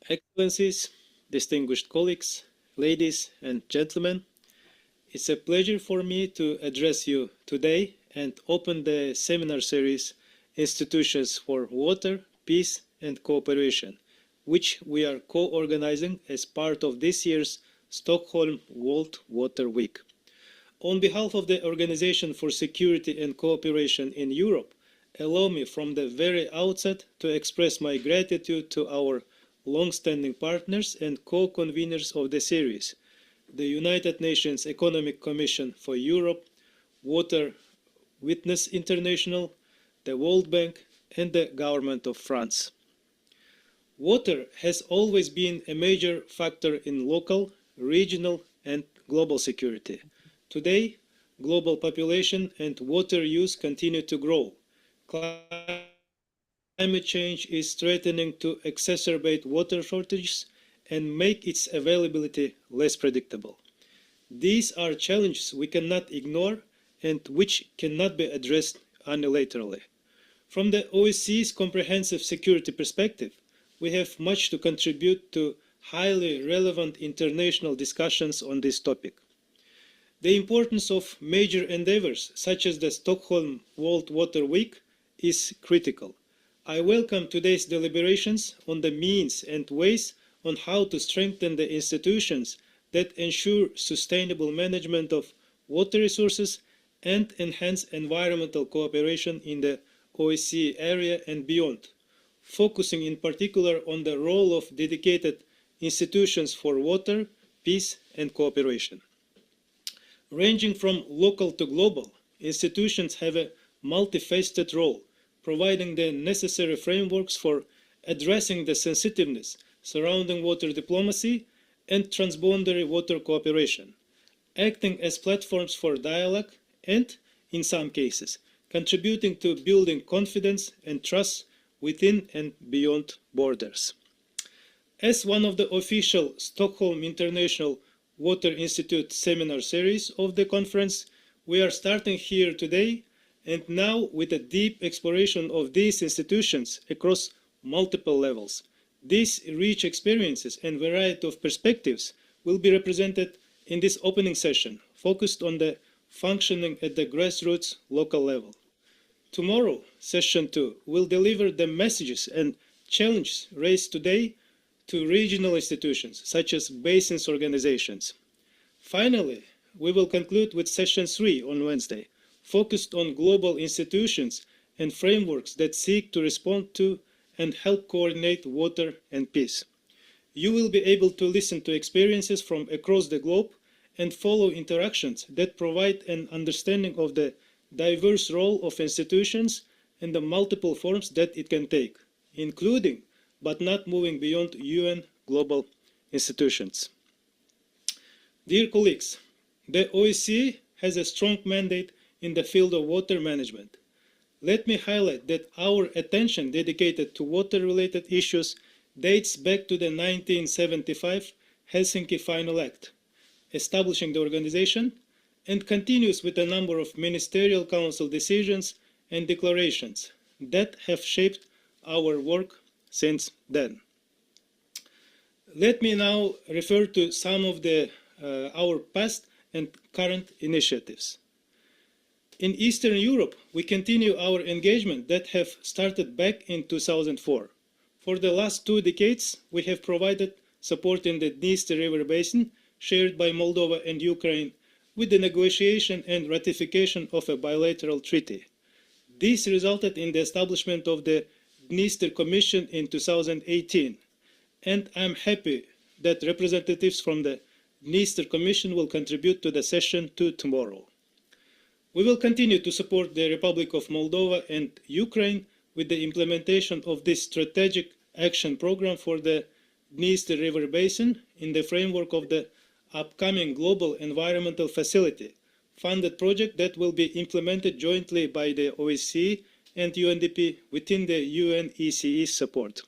Excellencies, distinguished colleagues, ladies and gentlemen, it's a pleasure for me to address you today and open the seminar series Institutions for Water, Peace and Cooperation, which we are co-organizing as part of this year's Stockholm World Water Week. On behalf of the Organization for Security and Cooperation in Europe, allow me from the very outset to express my gratitude to our long-standing partners and co-conveners of the series, the United Nations Economic Commission for Europe, Water Witness International, the World Bank, and the Government of France. Water has always been a major factor in local, regional, and global security. Today, global population and water use continue to grow. Climate change is threatening to exacerbate water shortages and make its availability less predictable. These are challenges we cannot ignore and which cannot be addressed unilaterally. From the OSCE's comprehensive security perspective, we have much to contribute to highly relevant international discussions on this topic. The importance of major endeavors, such as the Stockholm World Water Week, is critical. I welcome today's deliberations on the means and ways on how to strengthen the institutions that ensure sustainable management of water resources and enhance environmental cooperation in the OSCE area and beyond, focusing in particular on the role of dedicated institutions for water, peace and cooperation. Ranging from local to global, institutions have a multifaceted role, providing the necessary frameworks for addressing the sensitiveness surrounding water diplomacy and transboundary water cooperation, acting as platforms for dialogue and, in some cases, contributing to building confidence and trust within and beyond borders. As one of the official Stockholm International Water Institute Seminar Series of the conference, we are starting here today and now with a deep exploration of these institutions across multiple levels. These rich experiences and variety of perspectives will be represented in this opening session, focused on the functioning at the grassroots local level. Tomorrow, session 2, will deliver the messages and challenges raised today to regional institutions, such as basins organizations. Finally, we will conclude with session 3 on Wednesday, focused on global institutions and frameworks that seek to respond to and help coordinate water and peace. You will be able to listen to experiences from across the globe and follow interactions that provide an understanding of the diverse role of institutions and the multiple forms that it can take, including but not moving beyond UN global institutions. Dear colleagues, the OSCE has a strong mandate in the field of water management. Let me highlight that our attention dedicated to water-related issues dates back to the 1975 Helsinki Final Act, establishing the organization, and continues with a number of Ministerial Council decisions and declarations that have shaped our work since then. Let me now refer to some of our past and current initiatives. In Eastern Europe, we continue our engagement that have started back in 2004. For the last 2 decades, we have provided support in the Dniester River Basin, shared by Moldova and Ukraine, with the negotiation and ratification of a bilateral treaty. This resulted in the establishment of the Dniester Commission in 2018, and I'm happy that representatives from the Dniester Commission will contribute to the session 2 tomorrow. We will continue to support the Republic of Moldova and Ukraine with the implementation of this strategic action program for the Dniester River Basin in the framework of the upcoming Global Environmental Facility, funded project that will be implemented jointly by the OSCE and UNDP within the UNECE support.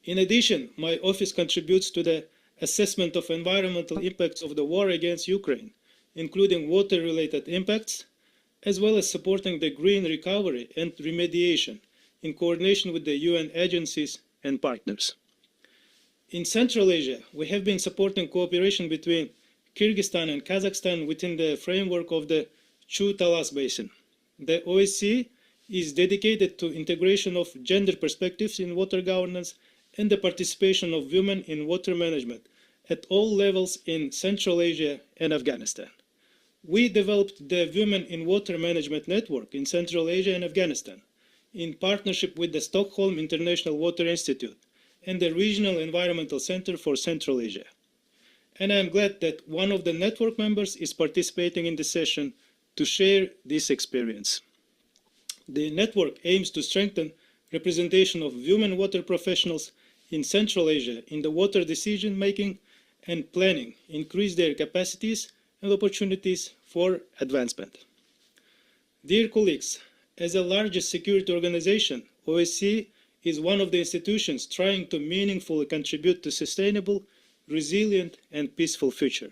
In addition, my office contributes to the assessment of environmental impacts of the war against Ukraine, including water-related impacts, as well as supporting the green recovery and remediation in coordination with the UN agencies and partners. In Central Asia, we have been supporting cooperation between Kyrgyzstan and Kazakhstan within the framework of the Chu-Talas Basin. The OSCE is dedicated to integration of gender perspectives in water governance and the participation of women in water management at all levels in Central Asia and Afghanistan. We developed the Women in Water Management Network in Central Asia and Afghanistan in partnership with the Stockholm International Water Institute and the Regional Environmental Center for Central Asia. And I am glad that one of the network members is participating in this session to share this experience. The network aims to strengthen representation of women water professionals in Central Asia in the water decision making and planning, increase their capacities and opportunities for advancement. Dear colleagues, as the largest security organization, OSCE is one of the institutions trying to meaningfully contribute to sustainable, resilient, and peaceful future.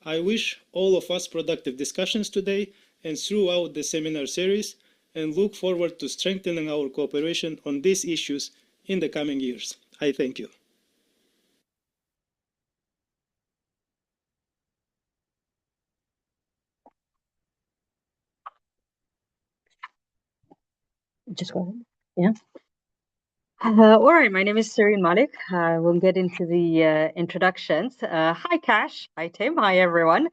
I wish all of us productive discussions today and throughout the seminar series, and look forward to strengthening our cooperation on these issues in the coming years. I thank you. Just go ahead. Yeah. All right, my name is Sireen Malik. We'll get into the introductions. Hi, Cash. Hi, Tim. Hi, everyone.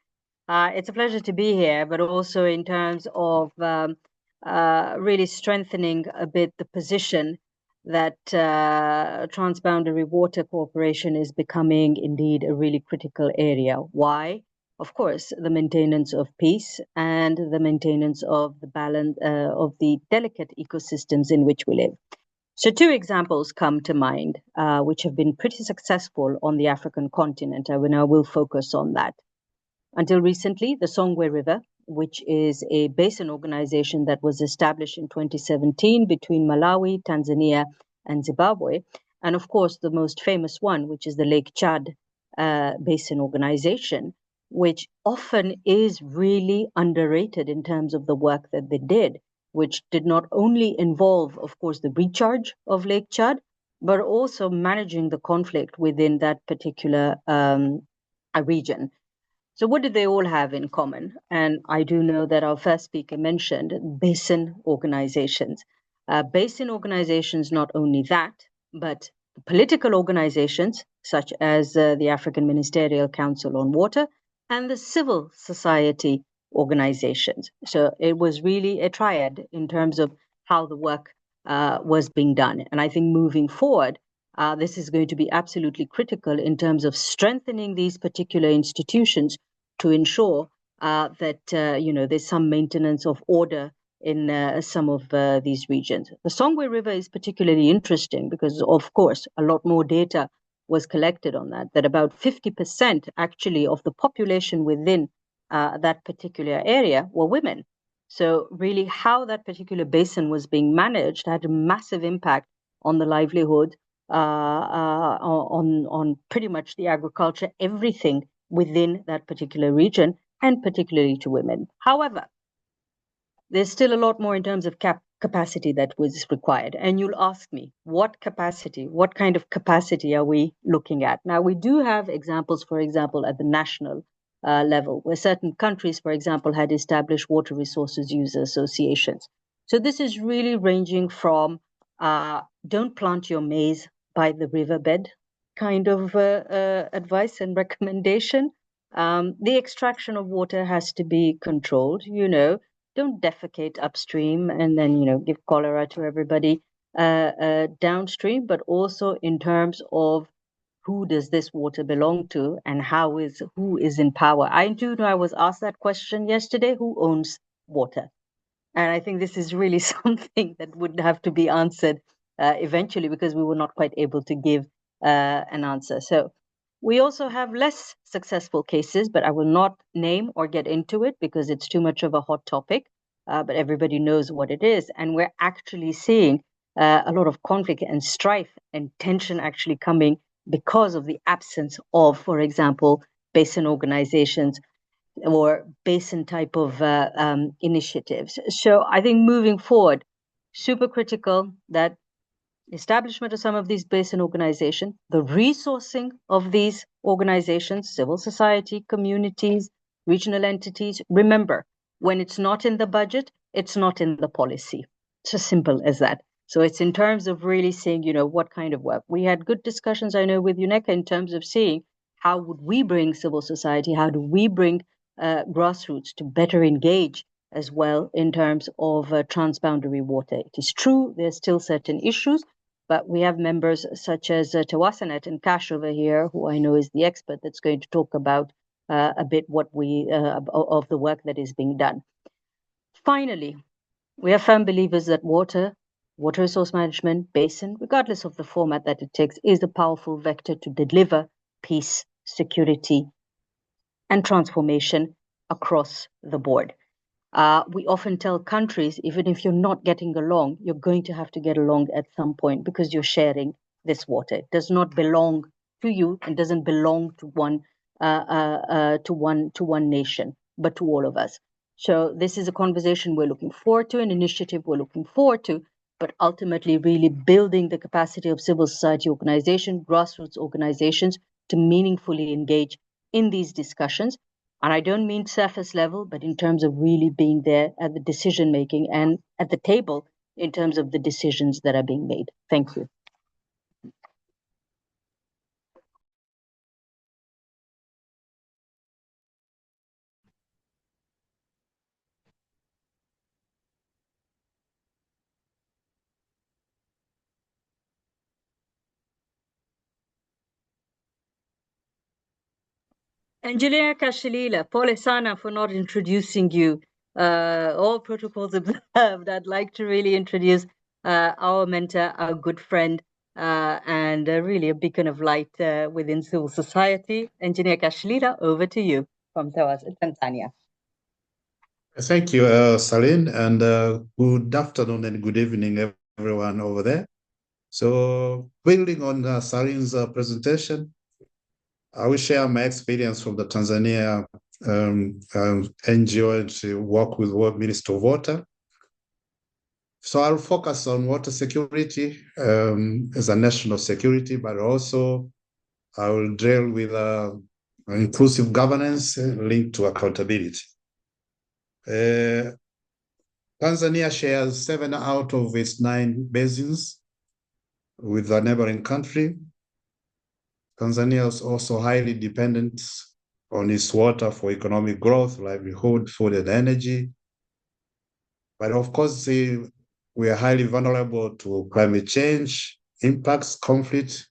It's a pleasure to be here, but also in terms of really strengthening a bit the position that transboundary water cooperation is becoming indeed a really critical area. Why? Of course, the maintenance of peace and the maintenance of the balance of the delicate ecosystems in which we live. So two examples come to mind, which have been pretty successful on the African continent. I will focus on that. Until recently, the Songwe River, which is a basin organization that was established in 2017 between Malawi, Tanzania, and Zimbabwe, and of course the most famous one, which is the Lake Chad Basin Organization, which often is really underrated in terms of the work that they did, which did not only involve, of course, the recharge of Lake Chad, but also managing the conflict within that particular region. So what did they all have in common? And I do know that our first speaker mentioned basin organizations. Basin organizations, not only that, but political organizations such as the African Ministerial Council on Water and the civil society organizations. So it was really a triad in terms of how the work was being done. And I think moving forward, this is going to be absolutely critical in terms of strengthening these particular institutions to ensure that there's some maintenance of order in some of these regions. The Songwe River is particularly interesting because, of course, a lot more data was collected on that about 50% actually of the population within that particular area were women. So really how that particular basin was being managed had a massive impact on the livelihood, on pretty much the agriculture, everything within that particular region, and particularly to women. However, there's still a lot more in terms of capacity that was required. And you'll ask me, what capacity, what kind of capacity are we looking at? Now, we do have examples, for example, at the national level, where certain countries, for example, had established water resources user associations. So this is really ranging from don't plant your maize by the riverbed kind of advice and recommendation. The extraction of water has to be controlled, don't defecate upstream and then, give cholera to everybody downstream, but also in terms of who does this water belong to and who is in power. I do know I was asked that question yesterday, who owns water? And I think this is really something that would have to be answered eventually because we were not quite able to give an answer. So we also have less successful cases, but I will not name or get into it because it's too much of a hot topic, but everybody knows what it is. And we're actually seeing a lot of conflict and strife and tension actually coming because of the absence of, for example, basin organizations or basin type of initiatives. So I think moving forward, super critical that establishment of some of these basin organizations, the resourcing of these organizations, civil society, communities, regional entities. Remember, when it's not in the budget, it's not in the policy. It's as simple as that. So it's in terms of really seeing, what kind of work. We had good discussions, I know, with UNECA in terms of seeing how would we bring civil society, how do we bring grassroots to better engage as well in terms of transboundary water. It is true, there's still certain issues, but we have members such as Tawasanet and Kash over here, who I know is the expert that's going to talk about a bit what of the work that is being done. Finally, we are firm believers that water resource management, basin, regardless of the format that it takes, is a powerful vector to deliver peace, security, and transformation across the board. We often tell countries, even if you're not getting along, you're going to have to get along at some point because you're sharing this water. It does not belong to you and doesn't belong to one nation, but to all of us. So this is a conversation we're looking forward to, an initiative we're looking forward to, but ultimately really building the capacity of civil society organizations, grassroots organizations, to meaningfully engage in these discussions. And I don't mean surface level, but in terms of really being there at the decision making and at the table in terms of the decisions that are being made. Thank you. Engineer Kashilila, Pole sana for not introducing you. All protocols observed. I'd like to really introduce our mentor, our good friend, and really a beacon of light within civil society. Engineer Kashilila, over to you from Tanzania. Thank you, Saline, and good afternoon and good evening, everyone over there. So, building on Saline's presentation, I will share my experience from the Tanzania NGO to work with World Ministry of Water. So I'll focus on water security as a national security, but also I will deal with inclusive governance linked to accountability. Tanzania shares 7 out of its 9 basins with a neighboring country. Tanzania is also highly dependent on its water for economic growth, livelihood, food, and energy. But of course, we are highly vulnerable to climate change, impacts, conflict,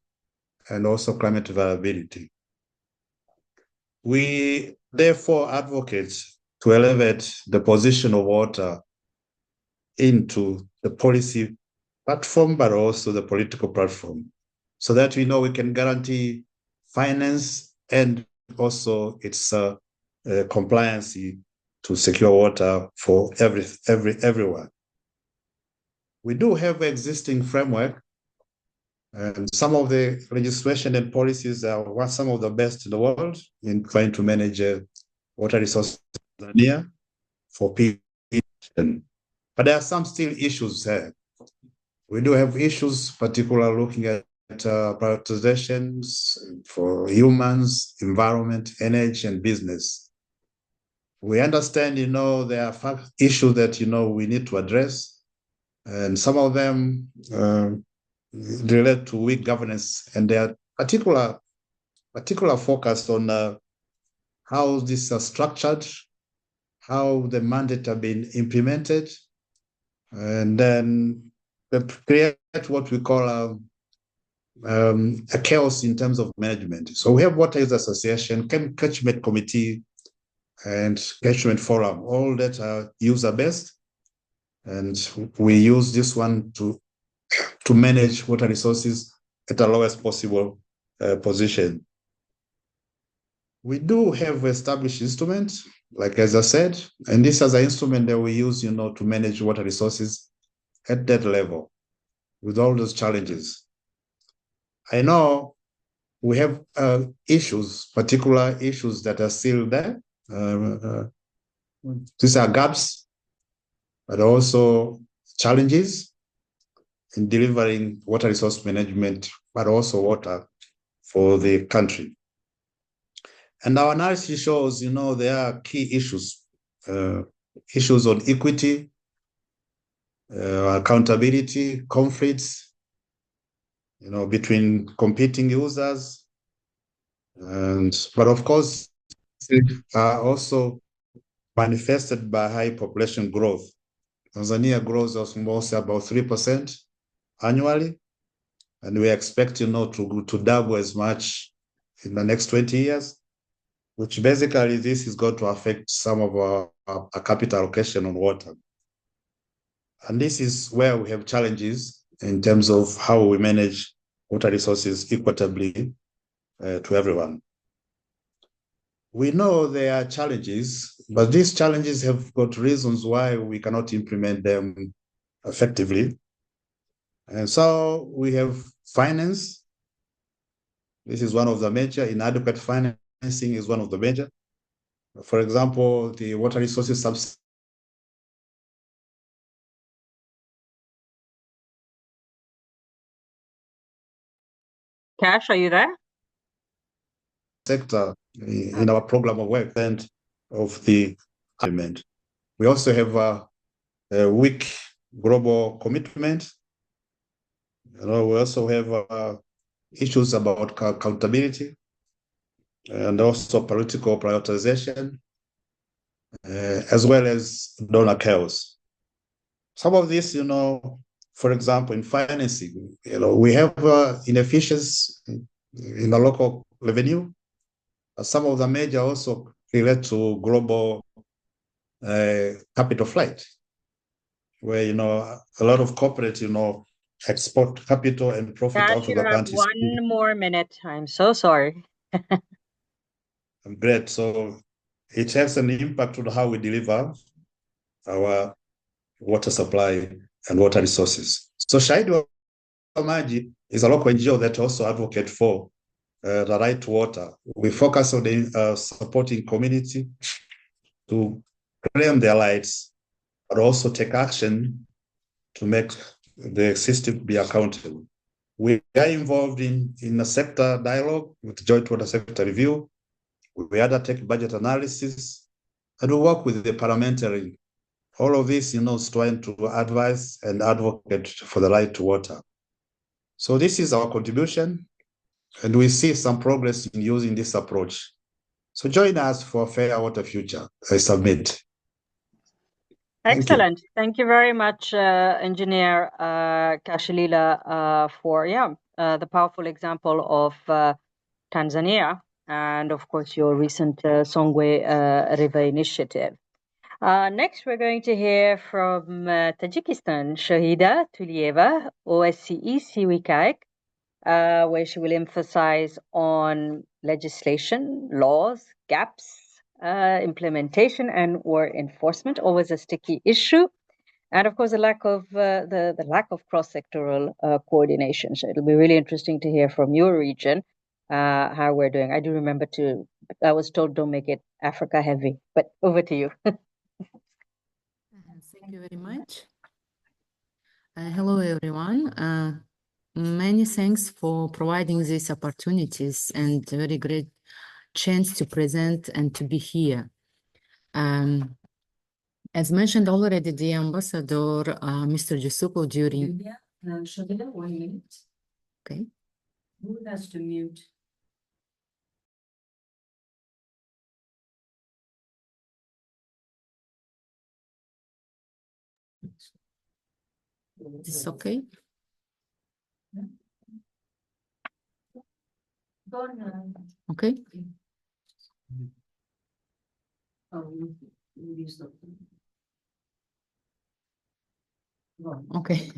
and also climate variability. We therefore advocate to elevate the position of water into the policy platform, but also the political platform, so that we know we can guarantee finance and also its compliance to secure water for everyone. We do have an existing framework, and some of the legislation and policies are some of the best in the world in trying to manage water resources in Tanzania for people. But there are some still issues there. We do have issues, particularly looking at prioritizations for humans, environment, energy, and business. We understand, there are issues that, we need to address, and some of them relate to weak governance, and they are particular focus on how these are structured, how the mandate have been implemented, and then create what we call a chaos in terms of management. So we have Water Use Association, Catchment Committee, and Catchment Forum, all that are user-based, and we use this one to manage water resources at the lowest possible position. We do have established instruments, like as I said, and this is an instrument that we use, to manage water resources at that level with all those challenges. I know we have particular issues that are still there. These are gaps, but also challenges. in delivering water resource management, but also water for the country. And our analysis shows, there are key issues, issues on equity, accountability, conflicts, between competing users. But of course, are also manifested by high population growth. Tanzania grows almost about 3% annually, and we expect, to double as much in the next 20 years, which basically this is going to affect some of our capital allocation on water. And this is where we have challenges in terms of how we manage water resources equitably to everyone. We know there are challenges, but these challenges have got reasons why we cannot implement them effectively. And so we have finance. This is one of the major. Inadequate financing is one of the major. For example, the water resources subsidy Cash, are you there? sector in our program of work and of the agreement. We also have a weak global commitment. We also have issues about accountability and also political prioritization, as well as donor chaos. Some of this, for example, in financing, we have inefficiencies in the local revenue. Some of the major also relate to global capital flight, where, a lot of corporate, export capital and profit Cash, out of you the have country. one more minute. I'm so sorry. Great. So it has an impact on how we deliver our water supply and water resources. So Shahidi wa Maji is a local NGO that also advocate for the right to water. We focus on supporting community to claim their rights, but also take action to make the system be accountable. We are involved in a sector dialogue with Joint Water Sector Review. We undertake budget analysis, and we work with the parliamentary. All of this, is trying to advise and advocate for the right to water. So this is our contribution, and we see some progress in using this approach. So join us for a fair water future. I submit. Excellent. Thank you very much, Engineer Kashalila, for the powerful example of Tanzania and, of course, your recent Songwe River Initiative. Next, we're going to hear from Tajikistan, Shahida Tulieva, OSCE SIWI where she will emphasize on legislation, laws, gaps, implementation and/or enforcement, always a sticky issue, and of course the lack of cross-sectoral coordination. So it'll be really interesting to hear from your region how we're doing. I do remember I was told don't make it Africa heavy, but over to you. Thank you very much. Hello everyone. Many thanks for providing these opportunities and very great chance to present and to be here. As mentioned already, the ambassador, Mr. Jusupo, during... Shahida, 1 minute. Okay. Who has to mute? Is this okay? Okay. Okay.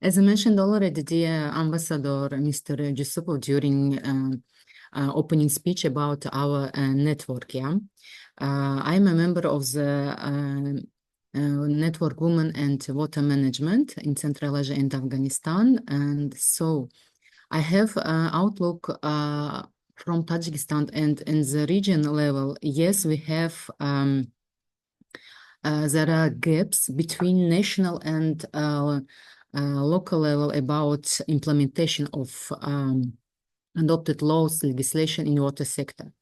As I mentioned already, the ambassador, Mr. Giuseppe, during opening speech about our network, I'm a member of the Network Women and Water Management in Central Asia and Afghanistan, and so I have outlook from Tajikistan, and in the region level, yes, we have there are gaps between national and local level about implementation of adopted laws, legislation in water sector.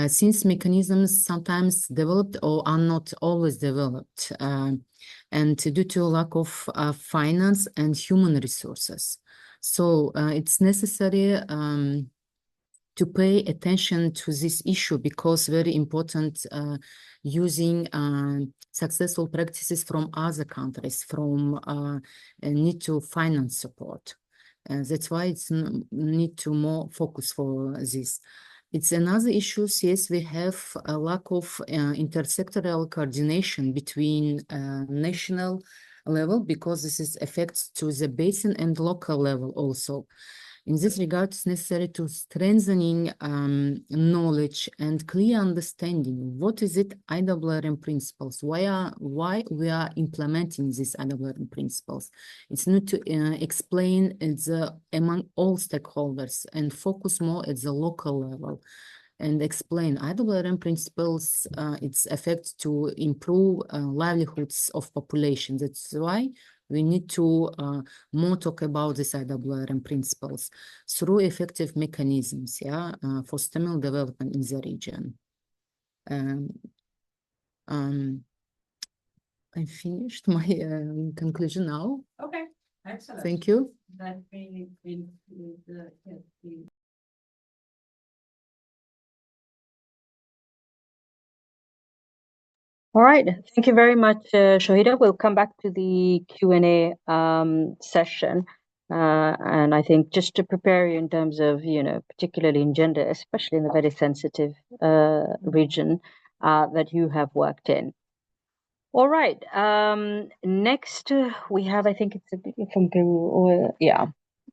Since mechanisms sometimes developed or are not always developed, and due to lack of finance and human resources. So it's necessary to pay attention to this issue because very important using successful practices from other countries from need to finance support. That's why it's need to more focus for this. It's another issue, yes, we have a lack of intersectoral coordination between national level because this is affects to the basin and local level also. In this regard, it's necessary to strengthening knowledge and clear understanding. What is it IWRM principles? Why we are implementing these IWRM principles? It's need to explain among all stakeholders and focus more at the local level and explain IWRM principles, its effect to improve livelihoods of population. That's why we need to more talk about these IWRM principles through effective mechanisms, for sustainable development in the region. I finished my conclusion now. Okay, excellent. Thank you. That really All right, thank you very much, Shahida. We'll come back to the Q&A session. And I think just to prepare you in terms of, particularly in gender, especially in the very sensitive region that you have worked in. All right, next we have, I think it's a bit from Peru,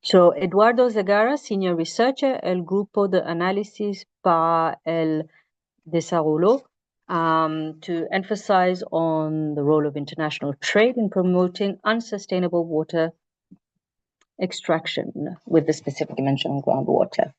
So Eduardo Zagara, Senior Researcher, El Grupo de Análisis para el Desarrollo, to emphasize on the role of international trade in promoting unsustainable water extraction with the specific dimension on groundwater.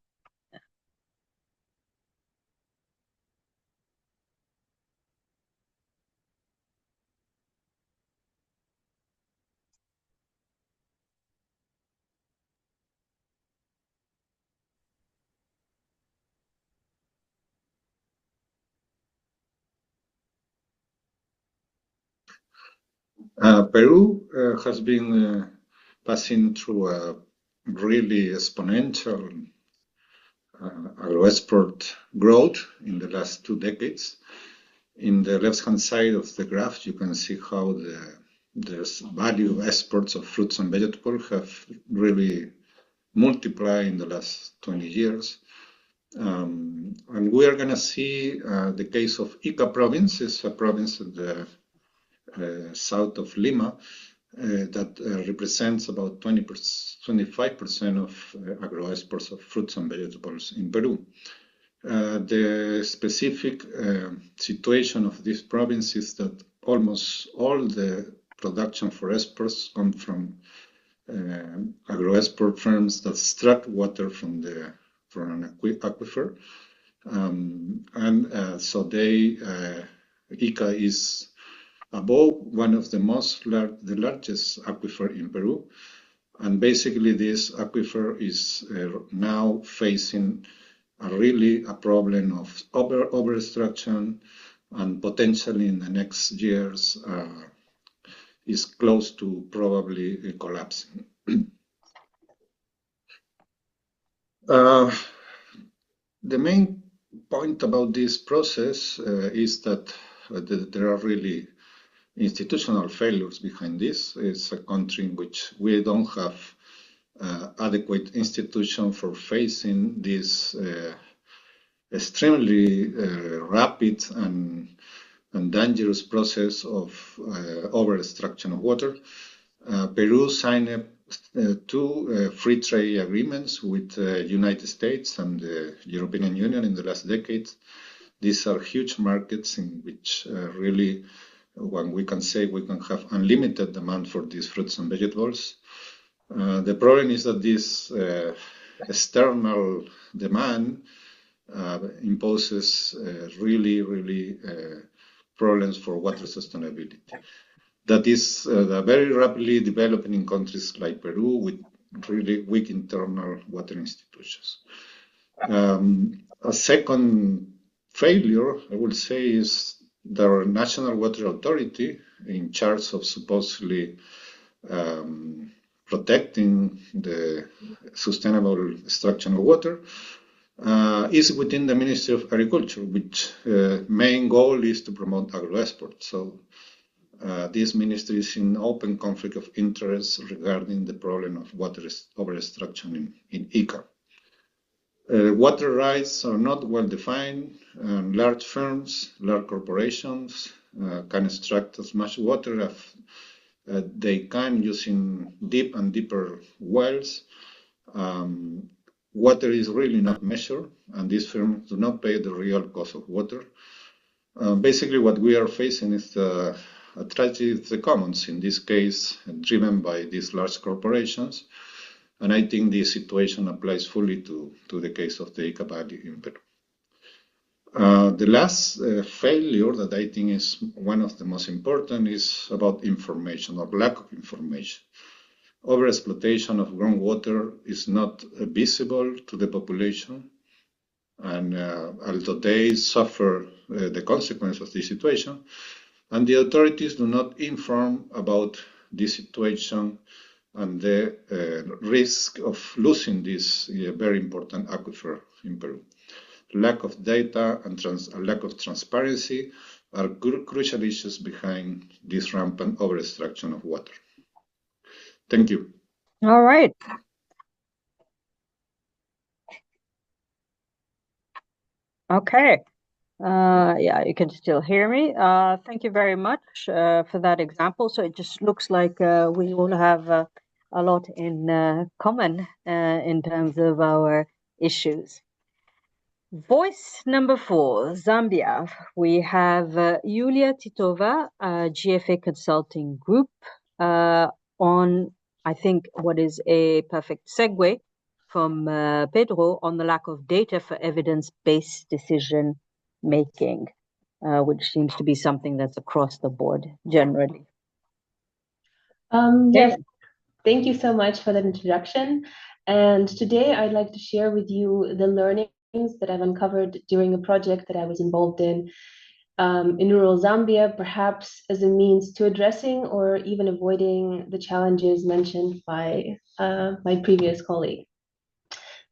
Peru has been passing through a really exponential agro-export growth in the last 2 decades. In the left-hand side of the graph, you can see how the value of exports of fruits and vegetables have really multiplied in the last 20 years. And we are going to see the case of Ica province. It's a province at the south of Lima that represents about 25% of agro-exports of fruits and vegetables in Peru. The specific situation of this province is that almost all the production for exports come from agro-export firms that extract water from an aquifer. So Ica is above one of the largest aquifer in Peru. And basically this aquifer is now facing a problem of over-extraction, and potentially in the next years is close to probably collapsing. The main point about this process is that there are really institutional failures behind this. It's a country in which we don't have adequate institution for facing this extremely rapid and dangerous process of over-extraction of water. Peru signed 2 free trade agreements with the United States and the European Union in the last decade. These are huge markets in which really when we can say we can have unlimited demand for these fruits and vegetables. The problem is that this external demand imposes really problems for water sustainability. that is very rapidly developing in countries like Peru with really weak internal water institutions. A second failure, I would say, is the National Water Authority, in charge of supposedly protecting the sustainable extraction of water, is within the Ministry of Agriculture, which main goal is to promote agro-export. So this ministry is in open conflict of interest regarding the problem of water over-extraction in Ica. Water rights are not well defined, and large firms, large corporations can extract as much water as they can using deep and deeper wells. Water is really not measured, and these firms do not pay the real cost of water. Basically, what we are facing is a tragedy of the commons, in this case, driven by these large corporations. And I think this situation applies fully to the case of the Ica Valley in Peru. The last failure that I think is one of the most important is about information or lack of information. Overexploitation of groundwater is not visible to the population, and although they suffer the consequence of this situation, and the authorities do not inform about this situation and the risk of losing this very important aquifer in Peru. Lack of data and lack of transparency are crucial issues behind this rampant overextraction of water. Thank you. All right. Okay. Yeah, you can still hear me. Thank you very much for that example. So it just looks like we all have a lot in common in terms of our issues. Voice number 4, Zambia. We have Yulia Titova, GFA Consulting Group, on, I think, what is a perfect segue from Pedro on the lack of data for evidence-based decision making, which seems to be something that's across the board generally. Yes, thank you so much for that introduction. And today I'd like to share with you the learnings that I've uncovered during a project that I was involved in rural Zambia, perhaps as a means to addressing or even avoiding the challenges mentioned by my previous colleague.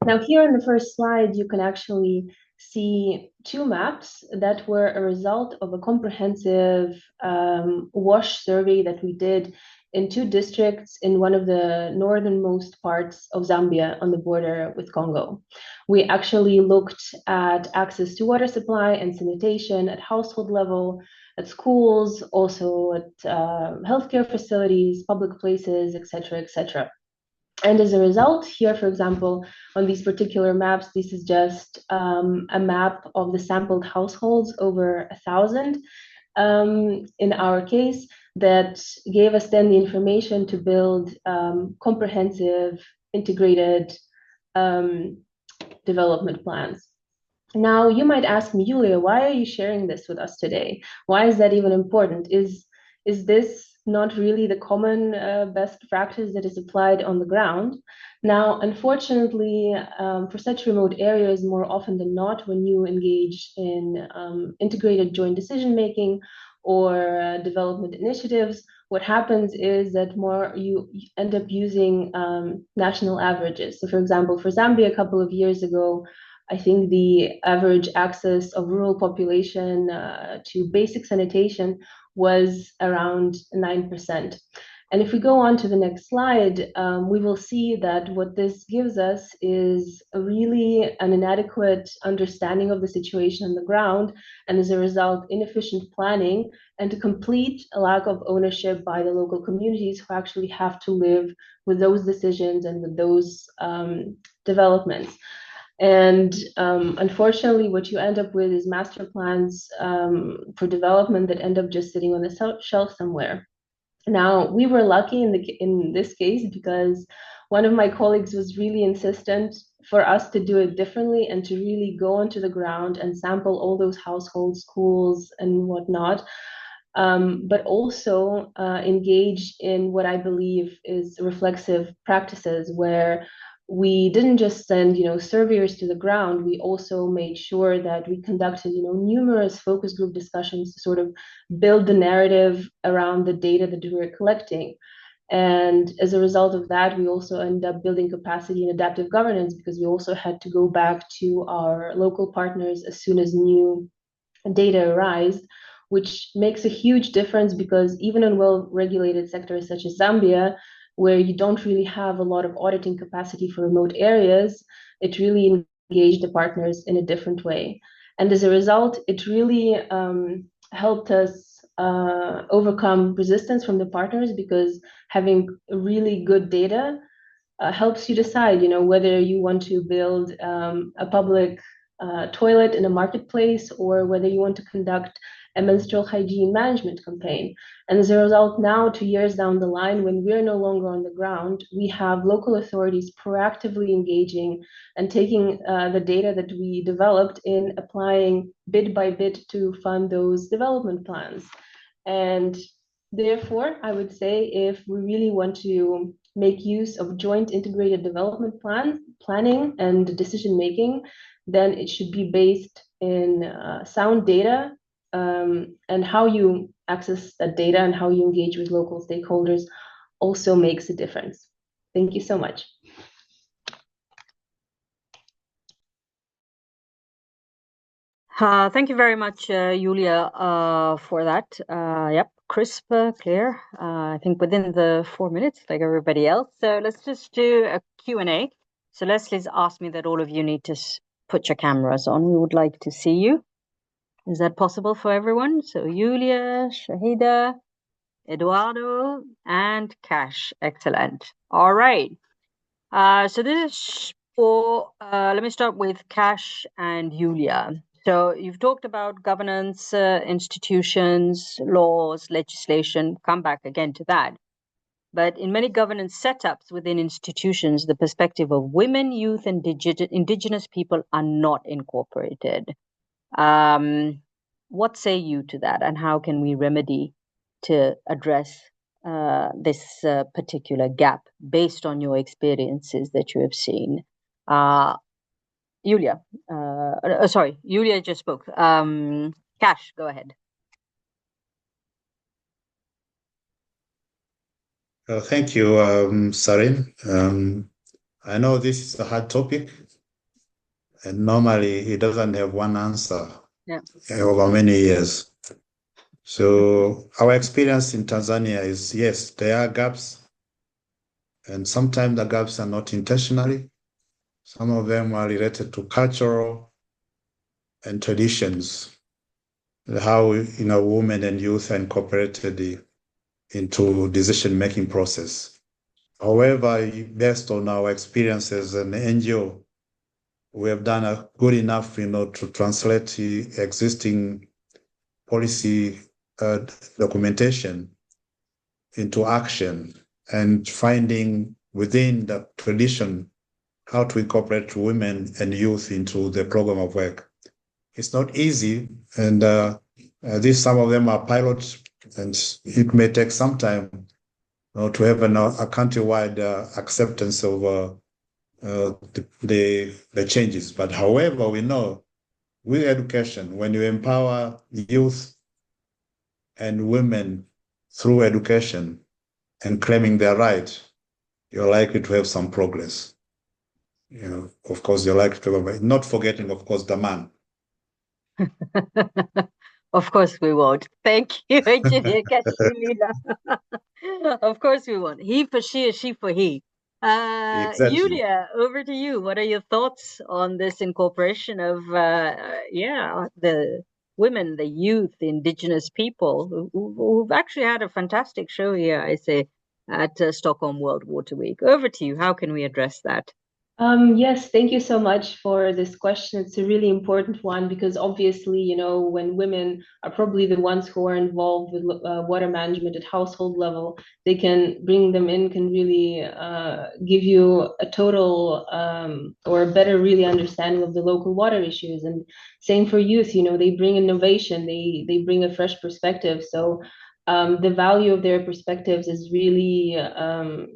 Now, here in the first slide, you can actually see 2 maps that were a result of a comprehensive WASH survey that we did in 2 districts in one of the northernmost parts of Zambia on the border with Congo. We actually looked at access to water supply and sanitation at household level, at schools, also at healthcare facilities, public places, etc., etc. And as a result, here, for example, on these particular maps, this is just a map of the sampled households, over 1,000 in our case, that gave us then the information to build comprehensive, integrated development plans. Now, you might ask me, Julia, why are you sharing this with us today? Why is that even important? Is this not really the common best practice that is applied on the ground? Now, unfortunately, for such remote areas, more often than not, when you engage in integrated joint decision-making or development initiatives, what happens is that you end up using national averages. So, for example, for Zambia a couple of years ago, I think the average access of rural population to basic sanitation was around 9%. And if we go on to the next slide, we will see that what this gives us is really an inadequate understanding of the situation on the ground, and as a result, inefficient planning and a complete lack of ownership by the local communities who actually have to live with those decisions and with those developments. And unfortunately, what you end up with is master plans for development that end up just sitting on the shelf somewhere. Now, we were lucky in this case because one of my colleagues was really insistent for us to do it differently and to really go onto the ground and sample all those households, schools, and whatnot. but also engage in what I believe is reflexive practices, where we didn't just send, surveyors to the ground. We also made sure that we conducted, numerous focus group discussions to sort of build the narrative around the data that we were collecting. And as a result of that, we also ended up building capacity in adaptive governance, because we also had to go back to our local partners as soon as new data arise, which makes a huge difference, because even in well-regulated sectors such as Zambia, where you don't really have a lot of auditing capacity for remote areas, it really engaged the partners in a different way. And as a result, it really helped us overcome resistance from the partners, because having really good data helps you decide, whether you want to build a public toilet in a marketplace, or whether you want to conduct a menstrual hygiene management campaign. And as a result, now 2 years down the line, when we're no longer on the ground, we have local authorities proactively engaging and taking the data that we developed in applying bit by bit to fund those development plans. And therefore, I would say, if we really want to make use of joint integrated development planning and decision making, then it should be based in sound data, and how you access that data and how you engage with local stakeholders also makes a difference. Thank you so much. Thank you very much, Julia, for that. Yep, crisp, clear. I think within the 4 minutes, like everybody else. So let's just do a Q&A. So Leslie's asked me that all of you need to put your cameras on. We would like to see you. Is that possible for everyone? So Julia, Shahida, Eduardo, and Cash. Excellent. All right. So this is for, let me start with Cash and Julia. So you've talked about governance, institutions, laws, legislation. Come back again to that. But in many governance setups within institutions, the perspective of women, youth, and indigenous people are not incorporated. What say you to that, and how can we remedy to address this particular gap based on your experiences that you have seen? Julia, sorry, Julia just spoke. Cash, go ahead. Thank you, Sarin. I know this is a hard topic, and normally it doesn't have one answer over many years. So our experience in Tanzania is, yes, there are gaps, and sometimes the gaps are not intentionally. Some of them are related to cultural and traditions, how women and youth are incorporated into decision-making process. However, based on our experience as an NGO, we have done a good enough, to translate the existing policy documentation into action, and finding within the tradition how to incorporate women and youth into the program of work. It's not easy, and some of them are pilots, and it may take some time to have a countrywide acceptance of the changes. But however, we know with education, when you empower youth and women through education and claiming their right, you're likely to have some progress. Of course, you're likely to have, not forgetting, of course, the man. Of course we won't. Thank you, Engineer Kashmina. Of course we won't. He for she, she for he. Exactly. Julia, over to you. What are your thoughts on this incorporation of, the women, the youth, the indigenous people who've actually had a fantastic show here, I say, at Stockholm World Water Week. Over to you. How can we address that? Yes, thank you so much for this question. It's a really important one because obviously, you know, when women are probably the ones who are involved with water management at household level, they can bring them in, can really give you a total or a better really understanding of the local water issues. And same for youth, you know, they bring innovation, they bring a fresh perspective. So the value of their perspectives is really,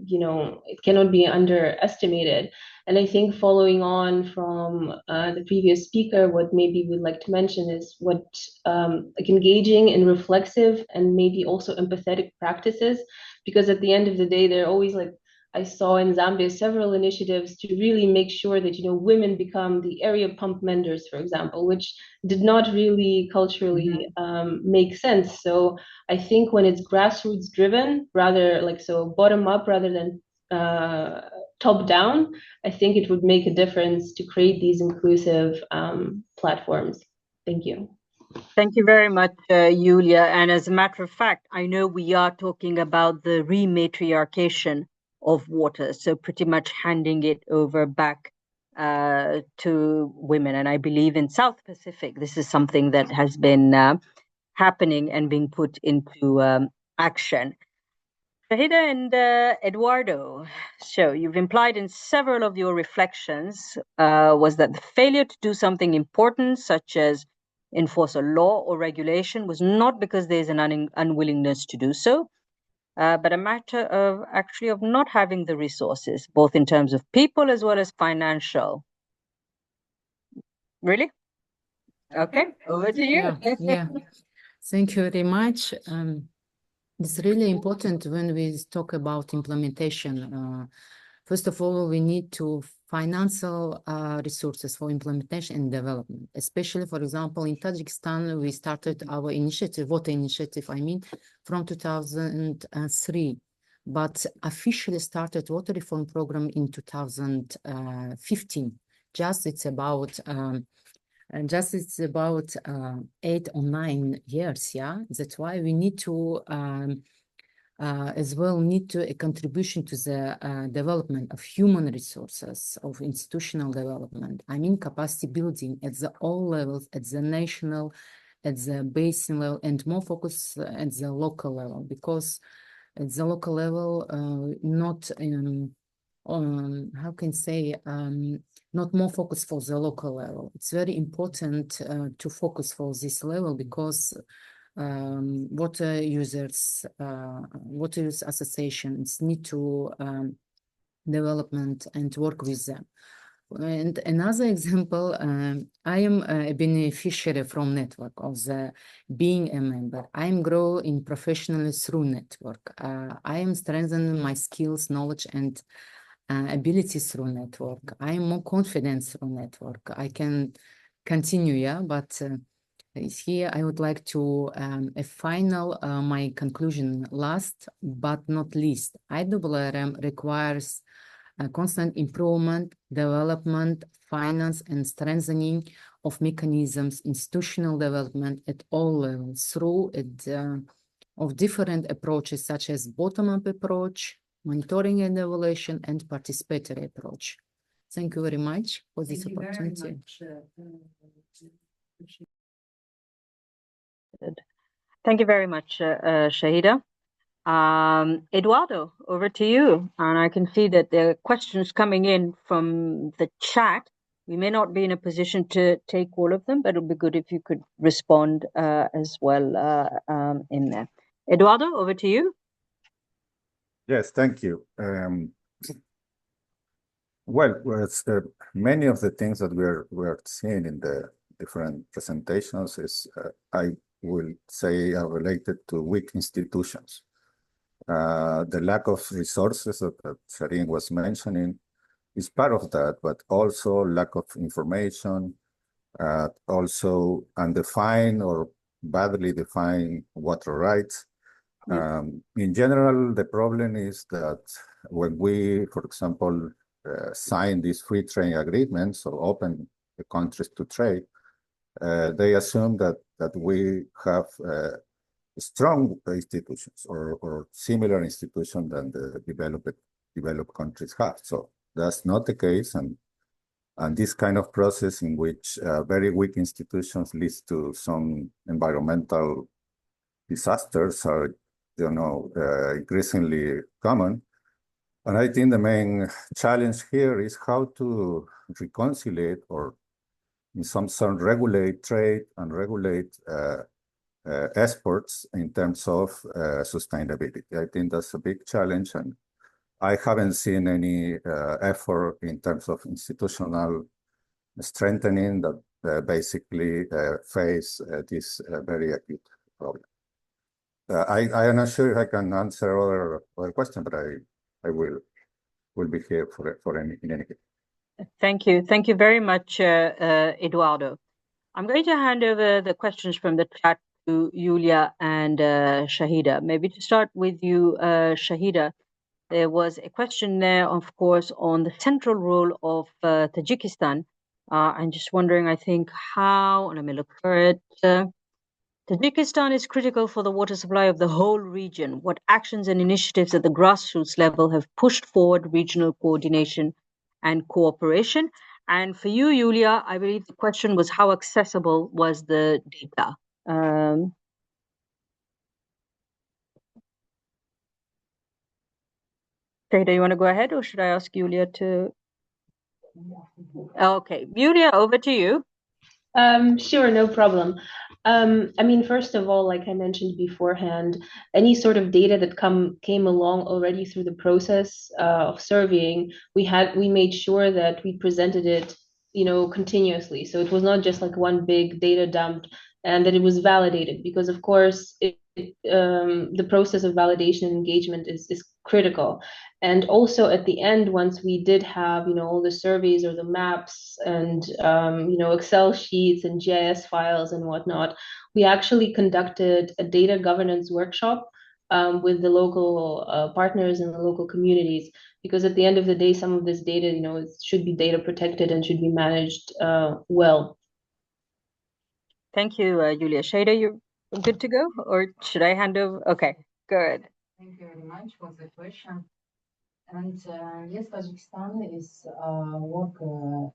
you know, it cannot be underestimated. And I think following on from the previous speaker, what maybe we'd like to mention is what like engaging in reflexive and maybe also empathetic practices, because at the end of the day, they're always like, I saw in Zambia several initiatives to really make sure that, you know, women become the area pump menders, for example, which did not really culturally make sense. So I think when it's grassroots driven, rather like so bottom up rather than top down, I think it would make a difference to create these inclusive platforms. Thank you. Thank you very much, Yulia. And as a matter of fact, I know we are talking about the rematriarchation of water, so pretty much handing it over back to women. And I believe in South Pacific, this is something that has been happening and being put into action. Shahida and Eduardo, so you've implied in several of your reflections was that the failure to do something important, such as enforce a law or regulation, was not because there's an unwillingness to do so, but a matter of actually of not having the resources, both in terms of people as well as financial. Really? Okay, over to you. Yeah. Thank you very much. It's really important when we talk about implementation. First of all, we need to financial resources for implementation and development, especially, for example, in Tajikistan, we started our initiative, water initiative, I mean, from 2003, but officially started water reform program in 2015. It's about 8 or 9 years, yeah? That's why we need to as well need to a contribution to the development of human resources, of institutional development. I mean capacity building at the all levels, at the national, at the basin level, and more focus at the local level, because at the local level, not how can I say, not more focus for the local level. It's very important to focus for this level because water users, water use associations need to development and work with them. And another example, I am a beneficiary from network of the being a member. I am growing professionally through network. I am strengthening my skills, knowledge, and abilities through network. I am more confident through network. I can continue, yeah, but here I would like to a final my conclusion last but not least. IRRM requires constant improvement, development, finance, and strengthening of mechanisms, institutional development at all levels through of different approaches such as bottom-up approach, monitoring and evaluation, and participatory approach. Thank you very much for this opportunity. Thank you very much, Shahida. Eduardo, over to you. And I can see that there are questions coming in from the chat. We may not be in a position to take all of them, but it would be good if you could respond as well in there. Eduardo, over to you. Yes, thank you. Well, many of the things that we're seeing in the different presentations is, I will say, are related to weak institutions. The lack of resources that Shireen was mentioning is part of that, but also lack of information, also undefined or badly defined water rights. In general, the problem is that when we, for example, sign these free trade agreements or open the countries to trade, they assume that we have strong institutions or similar institutions than the developed countries have. So that's not the case, and this kind of process in which very weak institutions leads to some environmental disasters are, increasingly common. And I think the main challenge here is how to reconcile or in some sense regulate trade and regulate exports in terms of sustainability. I think that's a big challenge, and I haven't seen any effort in terms of institutional strengthening that basically face this very acute problem. I am not sure if I can answer other questions, but I will be here for in any case. Thank you. Thank you very much, Eduardo. I'm going to hand over the questions from the chat to Yulia and Shahida. Maybe to start with you, Shahida, there was a question there, of course, on the central role of Tajikistan. I'm just wondering, I think, let me look for it. Tajikistan is critical for the water supply of the whole region. What actions and initiatives at the grassroots level have pushed forward regional coordination and cooperation? And for you, Yulia, I believe the question was how accessible was the data? Shahida, you want to go ahead, or should I ask Yulia to? Okay, Yulia, over to you. Sure, no problem. I mean, first of all, like I mentioned beforehand, any sort of data that came along already through the process of surveying, we made sure that we presented it, continuously. So it was not just like one big data dump, and that it was validated, because of course the process of validation and engagement is critical. And also at the end, once we did have, all the surveys or the maps and, Excel sheets and GIS files and whatnot, we actually conducted a data governance workshop with the local partners and the local communities, because at the end of the day, some of this data, it should be data protected and should be managed well. Thank you, Yulia. Shahida, you're good to go, or should I hand over? Okay, good. Thank you very much for the question. And yes, Tajikistan is work on.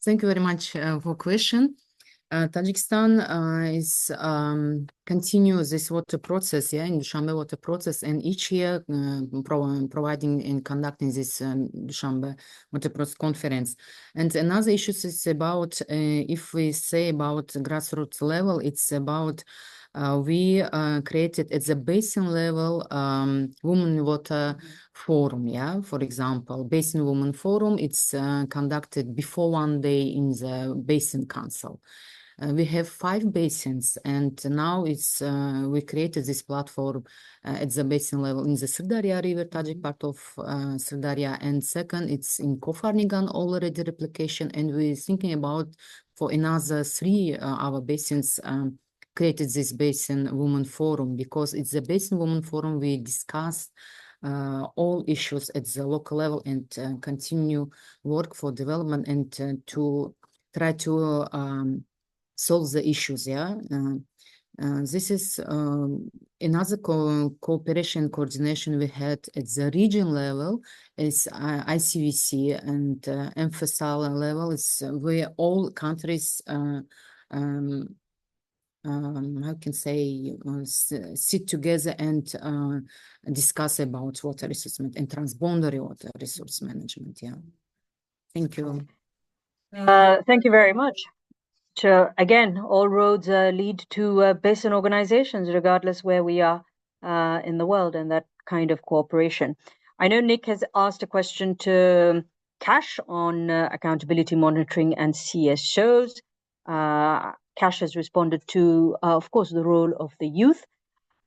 Thank you very much for question. Tajikistan is continue this water process, in Dushanbe water process, and each year providing and conducting this Dushanbe water process conference. And another issue is about, if we say about grassroots level, it's about we created at the basin level Women Water Forum, for example, Basin Women Forum, it's conducted before one day in the Basin Council. We have 5 basins, and now it's we created this platform at the basin level in the Sirdarya River, Tajik part of Sirdarya, and second, it's in Kofarnigan already replication, and we're thinking about for another 3 our basins created this Basin Women Forum, because it's the Basin Women Forum we discussed all issues at the local level and continue work for development and to try to solve the issues. This is another cooperation coordination we had at the region level is ICVC, and MFSAL level is where all countries how can say sit together and discuss about water resource and transboundary water resource management. Thank you. Thank you very much. So again, all roads lead to basin organizations, regardless where we are in the world, and that kind of cooperation. I know Nick has asked a question to Cash on accountability monitoring and CSOs. Cash has responded to, of course, the role of the youth,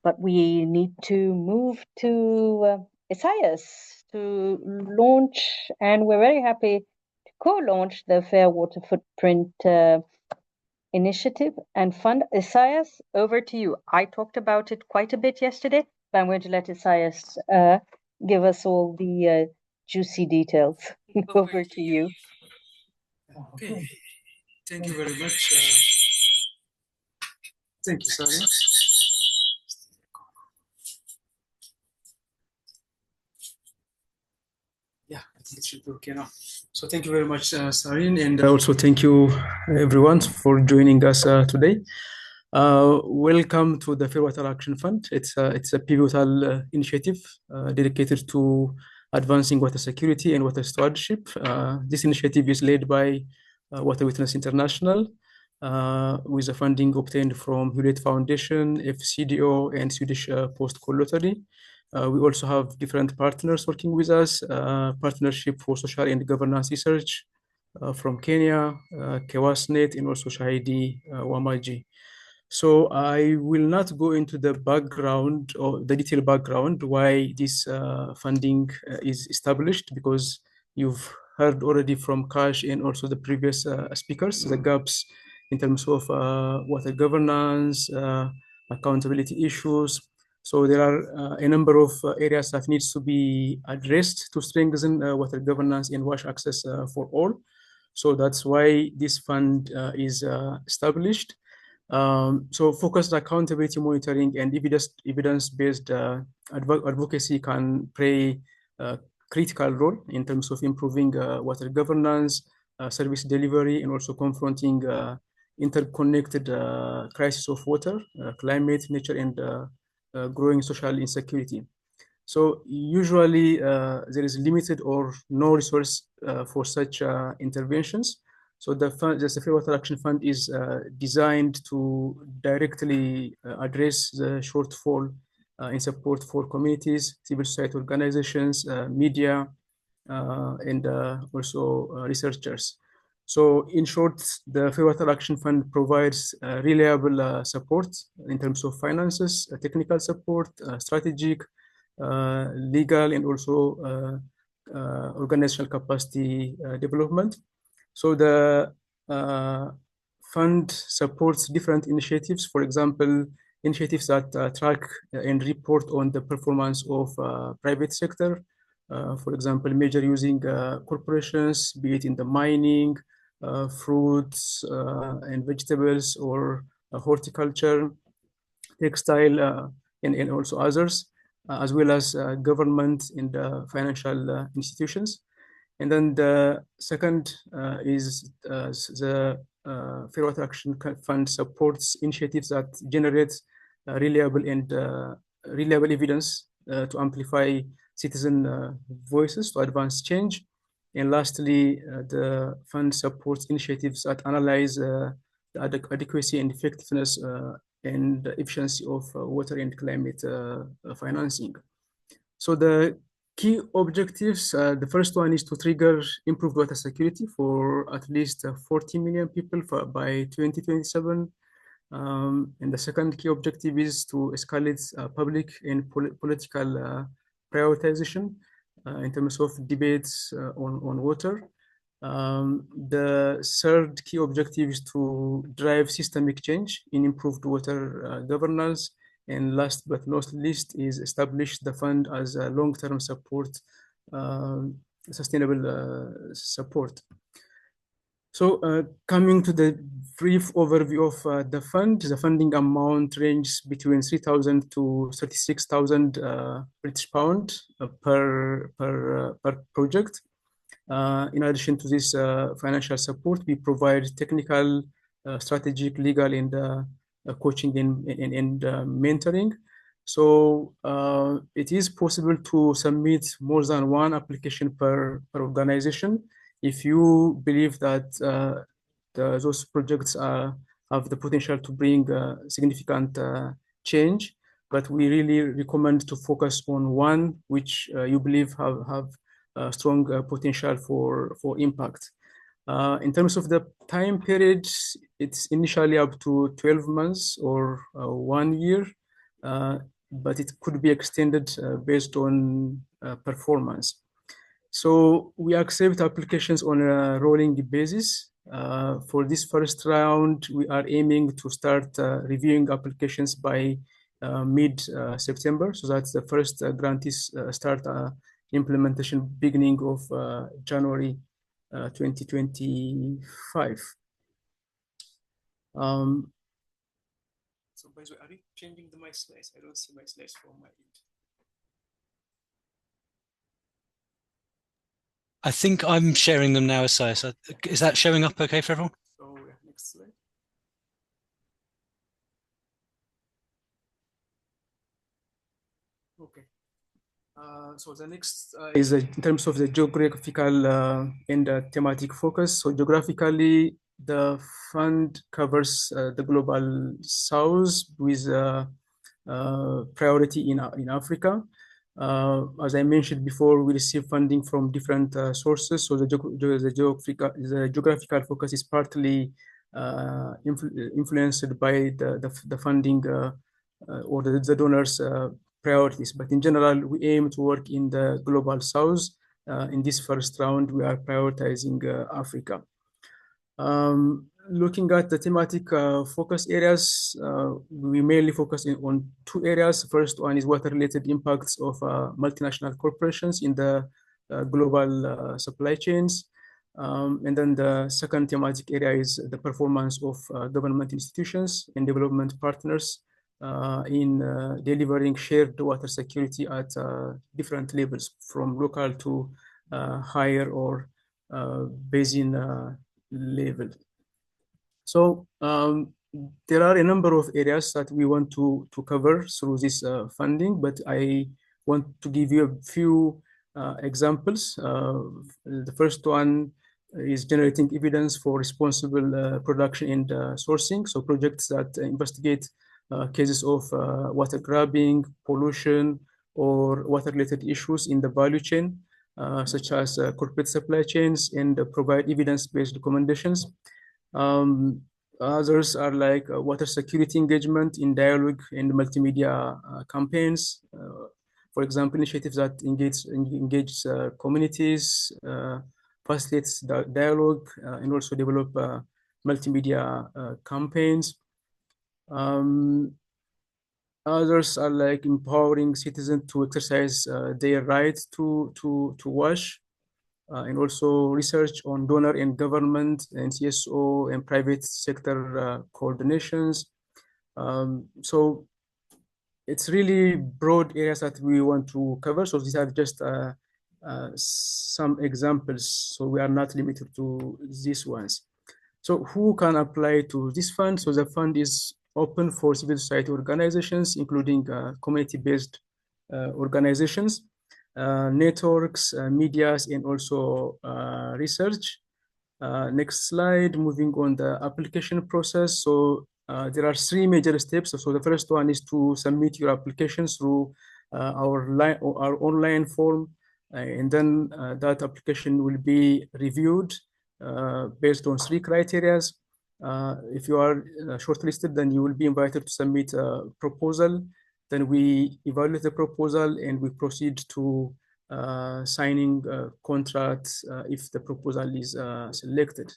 but we need to move to SIS to launch, and we're very happy to co-launch the Fair Water Footprint Initiative and Fund. Isaias, over to you. I talked about it quite a bit yesterday, but I'm going to let Isaias give us all the juicy details. Over to you. Okay, thank you very much. Thank you, Sari. Yeah, I think it should be okay now. So thank you very much, Sarin, and also thank you everyone for joining us today. Welcome to the Fair Water Action Fund. It's a pivotal initiative dedicated to advancing water security and water stewardship. This initiative is led by Water Witness International with the funding obtained from Hewlett Foundation, FCDO, and Swedish Post Call Lottery. We also have different partners working with us, Partnership for Social and Governance Research from Kenya, Kewasnet, and also Shahidi Wamaji. So I will not go into the background or the detailed background why this funding is established, because you've heard already from Kash and also the previous speakers, the gaps in terms of water governance, accountability issues. So there are a number of areas that needs to be addressed to strengthen water governance and wash access for all. So that's why this fund is established. So focused accountability monitoring and evidence-based advocacy can play a critical role in terms of improving water governance, service delivery, and also confronting interconnected crisis of water, climate, nature, and growing social insecurity. So usually there is limited or no resource for such interventions. So the Fair Water Action Fund is designed to directly address the shortfall in support for communities, civil society organizations, media, and also researchers. So in short, the Fair Water Action Fund provides reliable support in terms of finances, technical support, strategic, legal, and also organizational capacity development. So the fund supports different initiatives, for example, initiatives that track and report on the performance of private sector, for example, major using corporations, be it in the mining, fruits and vegetables, or horticulture, textile, and also others, as well as government and financial institutions. And then the second is the Fair Water Action Fund supports initiatives that generate reliable evidence to amplify citizen voices to advance change. And lastly, the fund supports initiatives that analyze the adequacy and effectiveness and efficiency of water and climate financing. So the key objectives, the first one is to trigger improved water security for at least 40 million people by 2027. And the second key objective is to escalate public and political prioritization in terms of debates on water. The third key objective is to drive systemic change in improved water governance. And last but not least is establish the fund as a long-term support, sustainable support. So coming to the brief overview of the fund, the funding amount ranges between 3,000 to 36,000 British pound per project. In addition to this financial support, we provide technical, strategic, legal, and coaching and mentoring. So it is possible to submit more than one application per organization if you believe that those projects have the potential to bring significant change. But we really recommend to focus on one which you believe have strong potential for impact. In terms of the time period, it's initially up to 12 months or 1 year, but it could be extended based on performance. So we accept applications on a rolling basis. For this first round, we are aiming to start reviewing applications by mid-September, so that the first grantees start implementation beginning of January 2025. So by the way, are you changing my slides? I don't see my slides from my end. I think I'm sharing them now, Asai. So is that showing up okay for everyone? So yeah, next slide. Okay. So the next is in terms of the geographical and thematic focus. So geographically, the fund covers the global south with priority in Africa. As I mentioned before, we receive funding from different sources. So the geographical focus is partly influenced by the funding or the donors' priorities. But in general, we aim to work in the global south. In this first round, we are prioritizing Africa. Looking at the thematic focus areas, we mainly focus on two areas. First one is water-related impacts of multinational corporations in the global supply chains. And then the second thematic area is the performance of government institutions and development partners in delivering shared water security at different levels, from local to higher or basin level. So there are a number of areas that we want to cover through this funding, but I want to give you a few examples. The first one is generating evidence for responsible production and sourcing. So projects that investigate cases of water grabbing, pollution, or water-related issues in the value chain, such as corporate supply chains, and provide evidence-based recommendations. Others are like water security engagement in dialogue and multimedia campaigns. For example, initiatives that engage communities, facilitates dialogue, and also develop multimedia campaigns. Others are like empowering citizens to exercise their right to wash, and also research on donor and government and CSO and private sector coordinations. So it's really broad areas that we want to cover. So these are just some examples. So we are not limited to these ones. So who can apply to this fund? So the fund is open for civil society organizations, including community-based organizations, networks, medias, and also research. Next slide, moving on the application process. So there are three major steps. So the first one is to submit your applications through our online form, and then that application will be reviewed based on three criteria. If you are shortlisted, then you will be invited to submit a proposal. Then we evaluate the proposal and we proceed to signing contracts if the proposal is selected.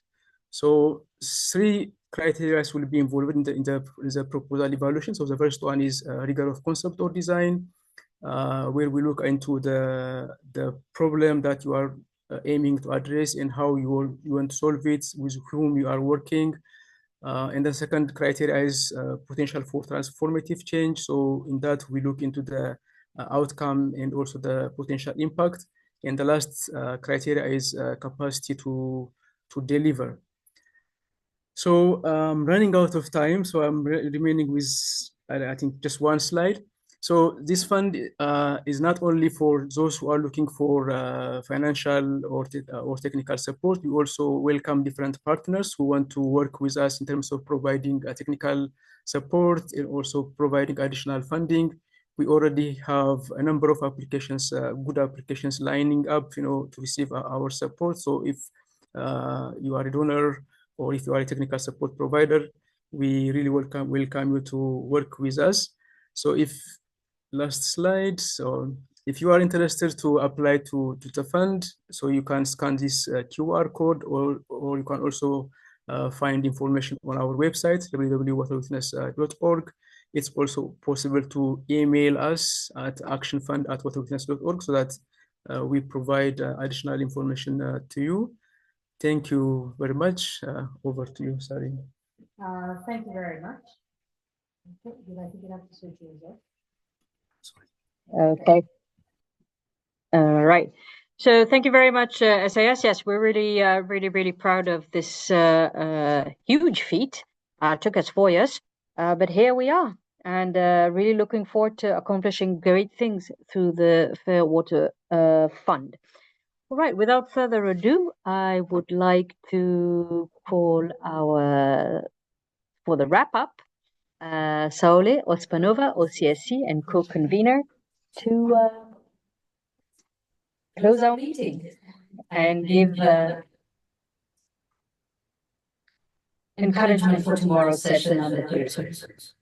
So three criteria will be involved in the proposal evaluation. So the first one is rigor of concept or design, where we look into the problem that you are aiming to address and how you want to solve it, with whom you are working. And the second criteria is potential for transformative change. So in that, we look into the outcome and also the potential impact. And the last criteria is capacity to deliver. So I'm running out of time, so I'm remaining with, I think, just one slide. So this fund is not only for those who are looking for financial or technical support. We also welcome different partners who want to work with us in terms of providing technical support and also providing additional funding. We already have a number of applications, good applications lining up, to receive our support. So if you are a donor or if you are a technical support provider, we really welcome you to work with us. So last slide. So if you are interested to apply to the fund, so you can scan this QR code, or you can also find information on our website, www.waterwitness.org. It's also possible to email us at actionfund@waterwitness.org so that we provide additional information to you. Thank you very much. Over to you, Sarin. Thank you very much. Okay, did I pick it up to switch yours off? Okay. Right. So thank you very much, SAS. Yes, we're really proud of this huge feat. Took us 4 years, but here we are, and really looking forward to accomplishing great things through the Fair Water Fund. All right, without further ado, I would like to call for the wrap-up, Saule Ospanova, OCSC and co-convener, to close our meeting and give encouragement for tomorrow's session on the Grassroots.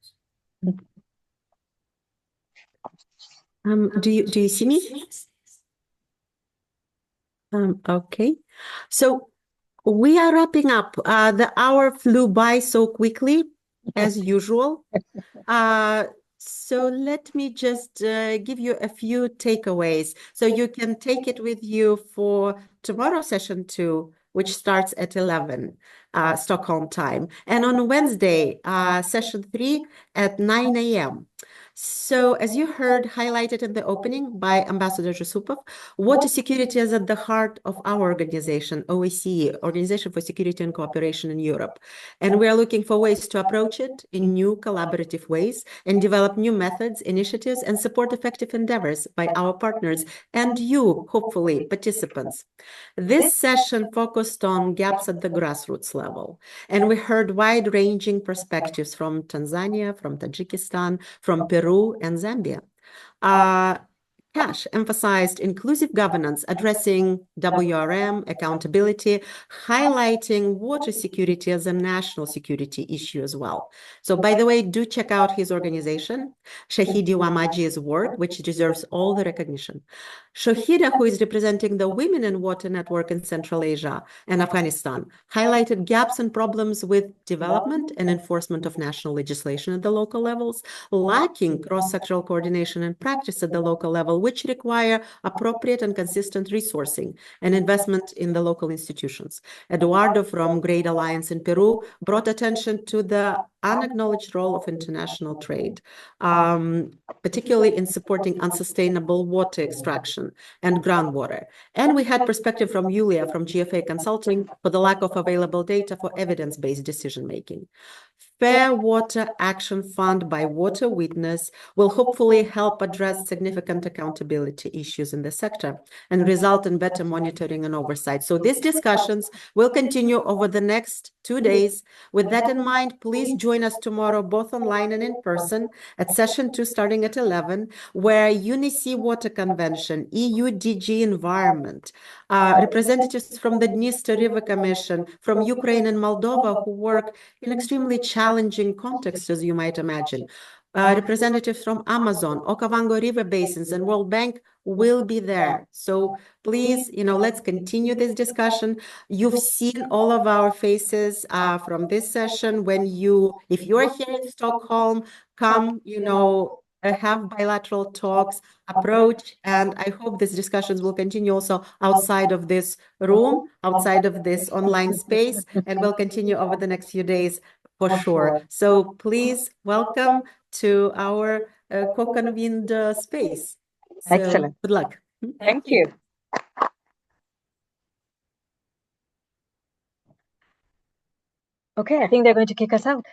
Do you see me? Okay. So we are wrapping up. The hour flew by so quickly, as usual. So let me just give you a few takeaways so you can take it with you for tomorrow's session 2, which starts at 11 Stockholm time, and on Wednesday, session 3 at 9 a.m. So as you heard highlighted in the opening by Ambassador Jusupov, water security is at the heart of our organization, OSCE, Organization for Security and Cooperation in Europe. And we are looking for ways to approach it in new collaborative ways and develop new methods, initiatives, and support effective endeavors by our partners and you, hopefully, participants. This session focused on gaps at the grassroots level, and we heard wide-ranging perspectives from Tanzania, from Tajikistan, from Peru, and Zambia. Cash emphasized inclusive governance, addressing WRM, accountability, highlighting water security as a national security issue as well. So by the way, do check out his organization, Shahidi Wamaji's work, which deserves all the recognition. Shahida, who is representing the Women in Water Network in Central Asia and Afghanistan, highlighted gaps and problems with development and enforcement of national legislation at the local levels, lacking cross-sectoral coordination and practice at the local level, which require appropriate and consistent resourcing and investment in the local institutions. Eduardo from Great Alliance in Peru brought attention to the unacknowledged role of international trade, particularly in supporting unsustainable water extraction and groundwater. And we had perspective from Yulia from GFA Consulting for the lack of available data for evidence-based decision-making. Fair Water Action Fund by Water Witness will hopefully help address significant accountability issues in the sector and result in better monitoring and oversight. So these discussions will continue over the next 2 days. With that in mind, please join us tomorrow, both online and in person, at session 2 starting at 11, where UNESEA Water Convention, EU DG Environment, representatives from the Dniester River Commission, from Ukraine and Moldova, who work in extremely challenging contexts, as you might imagine. Representatives from Amazon, Okavango River Basins, and World Bank will be there. So please, let's continue this discussion. You've seen all of our faces from this session. If you are here in Stockholm, come, have bilateral talks, approach, and I hope these discussions will continue also outside of this room, outside of this online space, and will continue over the next few days for sure. So please welcome to our co-convened space. So, excellent. Good luck. Thank you. Okay, I think they're going to kick us out.